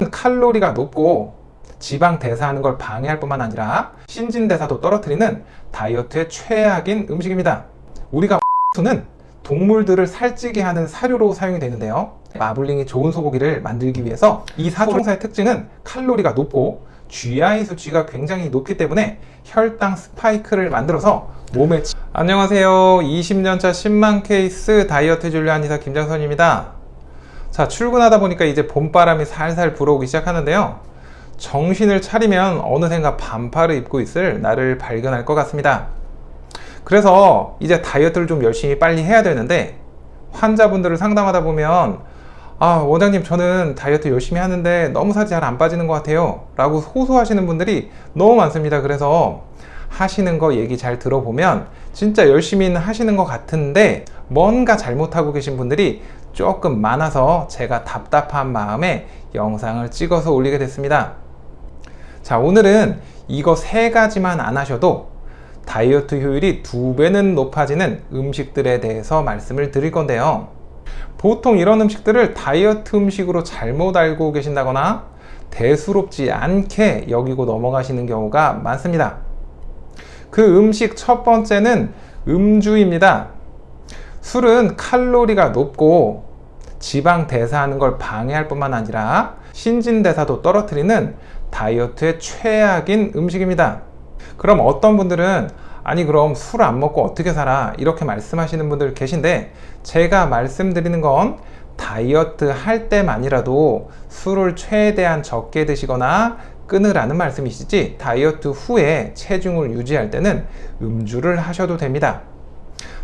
칼로리가 높고 지방 대사하는 걸 방해할 뿐만 아니라 신진대사도 떨어뜨리는 다이어트의 최악인 음식입니다. 우리가 는 동물들을 살찌게 하는 사료로 사용이 되는데요. 마블링이 좋은 소고기를 만들기 위해서 이 사총사의 특징은 칼로리가 높고 GI 수치가 굉장히 높기 때문에 혈당 스파이크를 만들어서 몸에 안녕하세요. 20년차 10만 케이스 다이어트 진료 한의사 김장선입니다. 자, 출근하다 보니까 이제 봄바람이 살살 불어오기 시작하는데요. 정신을 차리면 어느샌가 반팔을 입고 있을 나를 발견할 것 같습니다. 그래서 이제 다이어트를 좀 열심히 빨리 해야 되는데, 환자분들을 상담하다 보면 원장님, 저는 다이어트 열심히 하는데 너무 살이 잘 안 빠지는 것 같아요 라고 호소하시는 분들이 너무 많습니다. 그래서 하시는 거 얘기 잘 들어보면 진짜 열심히는 하시는 것 같은데 뭔가 잘못하고 계신 분들이 조금 많아서 제가 답답한 마음에 영상을 찍어서 올리게 됐습니다. 자, 오늘은 이거 3가지만 안 하셔도 다이어트 효율이 2배는 높아지는 음식들에 대해서 말씀을 드릴 건데요. 보통 이런 음식들을 다이어트 음식으로 잘못 알고 계신다거나 대수롭지 않게 여기고 넘어가시는 경우가 많습니다. 그 음식 첫 번째는 음주입니다. 술은 칼로리가 높고 지방 대사하는 걸 방해할 뿐만 아니라 신진대사도 떨어뜨리는 다이어트의 최악인 음식입니다. 그럼 어떤 분들은 아니 그럼 술 안 먹고 어떻게 살아? 이렇게 말씀하시는 분들 계신데, 제가 말씀드리는 건 다이어트 할 때만이라도 술을 최대한 적게 드시거나 끊으라는 말씀이시지, 다이어트 후에 체중을 유지할 때는 음주를 하셔도 됩니다.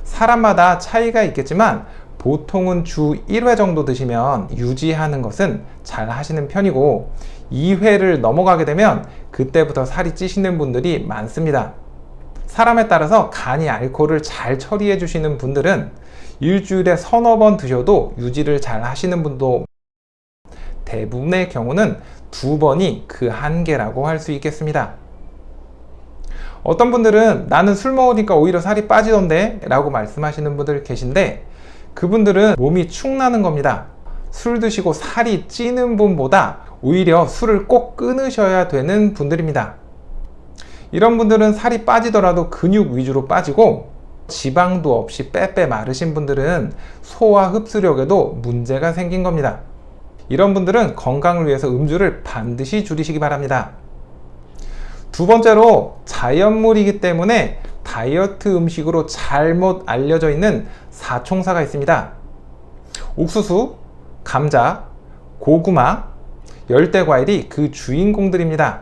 사람마다 차이가 있겠지만 보통은 주 1회 정도 드시면 유지하는 것은 잘 하시는 편이고, 2회를 넘어가게 되면 그때부터 살이 찌시는 분들이 많습니다. 사람에 따라서 간이 알코올을 잘 처리해 주시는 분들은 일주일에 서너 번 드셔도 유지를 잘 하시는 분도, 대부분의 경우는 2번이 그 한계라고 할 수 있겠습니다. 어떤 분들은 나는 술 먹으니까 오히려 살이 빠지던데 라고 말씀하시는 분들 계신데, 그분들은 몸이 축나는 겁니다. 술 드시고 살이 찌는 분보다 오히려 술을 꼭 끊으셔야 되는 분들입니다. 이런 분들은 살이 빠지더라도 근육 위주로 빠지고, 지방도 없이 빼빼 마르신 분들은 소화 흡수력에도 문제가 생긴 겁니다. 이런 분들은 건강을 위해서 음주를 반드시 줄이시기 바랍니다. 두 번째로, 자연물이기 때문에 다이어트 음식으로 잘못 알려져 있는 사총사가 있습니다. 옥수수, 감자, 고구마, 열대과일이 그 주인공들입니다.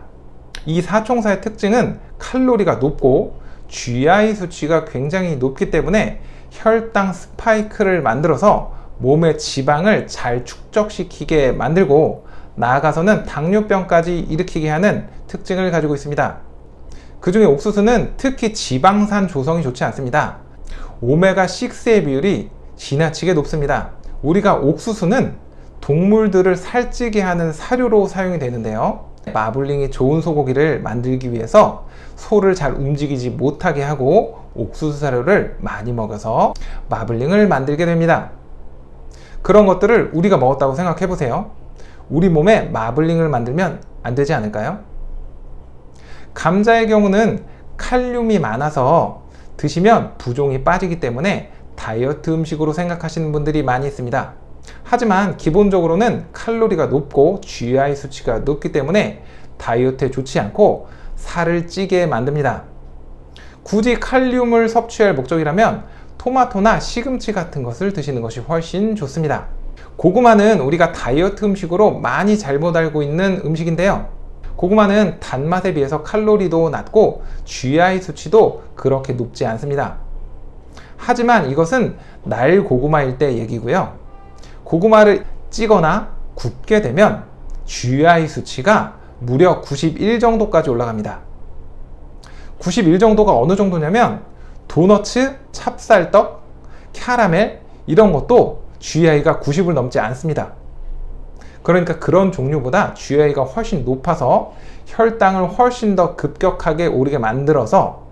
이 사총사의 특징은 칼로리가 높고 GI 수치가 굉장히 높기 때문에 혈당 스파이크를 만들어서 몸의 지방을 잘 축적시키게 만들고, 나아가서는 당뇨병까지 일으키게 하는 특징을 가지고 있습니다. 그 중에 옥수수는 특히 지방산 조성이 좋지 않습니다. 오메가6의 비율이 지나치게 높습니다. 우리가 옥수수는 동물들을 살찌게 하는 사료로 사용이 되는데요. 마블링이 좋은 소고기를 만들기 위해서 소를 잘 움직이지 못하게 하고 옥수수 사료를 많이 먹여서 마블링을 만들게 됩니다. 그런 것들을 우리가 먹었다고 생각해 보세요. 우리 몸에 마블링을 만들면 안 되지 않을까요? 감자의 경우는 칼륨이 많아서 드시면 부종이 빠지기 때문에 다이어트 음식으로 생각하시는 분들이 많이 있습니다. 하지만 기본적으로는 칼로리가 높고 GI 수치가 높기 때문에 다이어트에 좋지 않고 살을 찌게 만듭니다. 굳이 칼륨을 섭취할 목적이라면 토마토나 시금치 같은 것을 드시는 것이 훨씬 좋습니다. 고구마는 우리가 다이어트 음식으로 많이 잘못 알고 있는 음식인데요. 고구마는 단맛에 비해서 칼로리도 낮고 GI 수치도 그렇게 높지 않습니다. 하지만 이것은 날 고구마일 때 얘기고요. 고구마를 찌거나 굽게 되면 GI 수치가 무려 91 정도까지 올라갑니다. 91 정도가 어느 정도냐면 도너츠, 찹쌀떡, 캐러멜 이런 것도 GI가 90을 넘지 않습니다. 그러니까 그런 종류보다 GI가 훨씬 높아서 혈당을 훨씬 더 급격하게 오르게 만들어서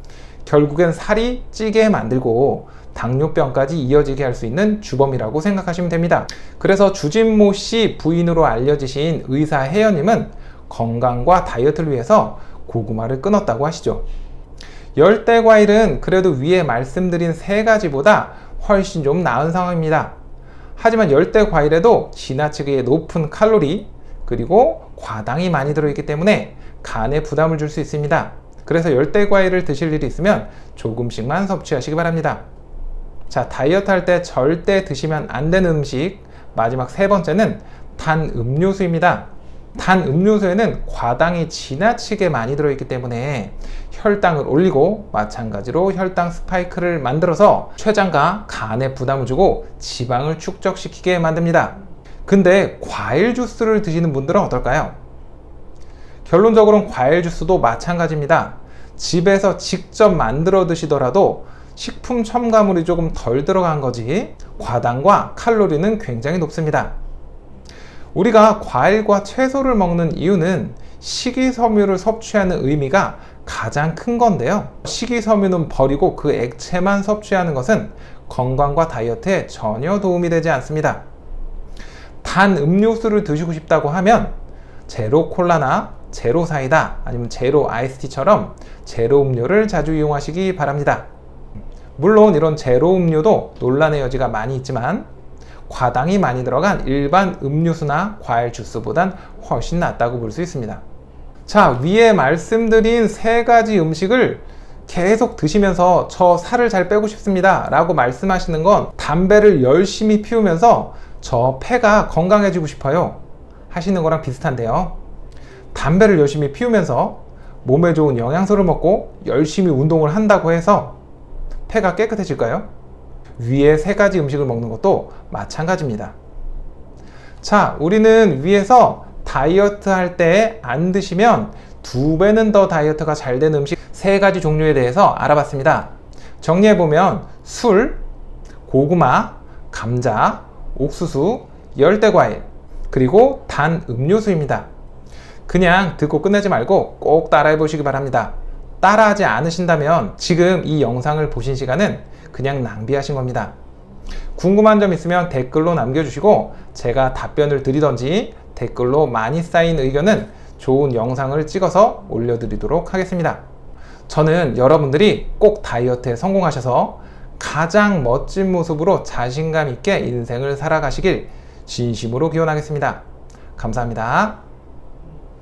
결국엔 살이 찌게 만들고 당뇨병까지 이어지게 할 수 있는 주범이라고 생각하시면 됩니다. 그래서 주진모 씨 부인으로 알려지신 의사 혜연님은 건강과 다이어트를 위해서 고구마를 끊었다고 하시죠. 열대과일은 그래도 위에 말씀드린 세 가지보다 훨씬 좀 나은 상황입니다. 하지만 열대과일에도 지나치게 높은 칼로리 그리고 과당이 많이 들어있기 때문에 간에 부담을 줄 수 있습니다. 그래서 열대과일을 드실 일이 있으면 조금씩만 섭취하시기 바랍니다. 자, 다이어트 할 때 절대 드시면 안 되는 음식 마지막 세 번째는 단 음료수입니다. 단 음료수에는 과당이 지나치게 많이 들어있기 때문에 혈당을 올리고 마찬가지로 혈당 스파이크를 만들어서 췌장과 간에 부담을 주고 지방을 축적시키게 만듭니다. 근데 과일 주스를 드시는 분들은 어떨까요? 결론적으로는 과일 주스도 마찬가지입니다. 집에서 직접 만들어 드시더라도 식품 첨가물이 조금 덜 들어간 거지 과당과 칼로리는 굉장히 높습니다. 우리가 과일과 채소를 먹는 이유는 식이섬유를 섭취하는 의미가 가장 큰 건데요. 식이섬유는 버리고 그 액체만 섭취하는 것은 건강과 다이어트에 전혀 도움이 되지 않습니다. 단 음료수를 드시고 싶다고 하면 제로 콜라나 제로 사이다 아니면 제로 아이스티처럼 제로 음료를 자주 이용하시기 바랍니다. 물론 이런 제로 음료도 논란의 여지가 많이 있지만 과당이 많이 들어간 일반 음료수나 과일 주스보단 훨씬 낫다고 볼 수 있습니다. 자, 위에 말씀드린 세 가지 음식을 계속 드시면서 저 살을 잘 빼고 싶습니다 라고 말씀하시는 건 담배를 열심히 피우면서 저 폐가 건강해지고 싶어요 하시는 거랑 비슷한데요. 담배를 열심히 피우면서 몸에 좋은 영양소를 먹고 열심히 운동을 한다고 해서 폐가 깨끗해질까요? 위에 세 가지 음식을 먹는 것도 마찬가지입니다. 자, 우리는 위에서 다이어트 할 때 안 드시면 2배는 더 다이어트가 잘 되는 음식 세 가지 종류에 대해서 알아봤습니다. 정리해보면 술, 고구마, 감자, 옥수수, 열대과일, 그리고 단 음료수입니다. 그냥 듣고 끝내지 말고 꼭 따라해 보시기 바랍니다. 따라하지 않으신다면 지금 이 영상을 보신 시간은 그냥 낭비하신 겁니다. 궁금한 점 있으면 댓글로 남겨주시고 제가 답변을 드리던지 댓글로 많이 쌓인 의견은 좋은 영상을 찍어서 올려드리도록 하겠습니다. 저는 여러분들이 꼭 다이어트에 성공하셔서 가장 멋진 모습으로 자신감 있게 인생을 살아가시길 진심으로 기원하겠습니다. 감사합니다.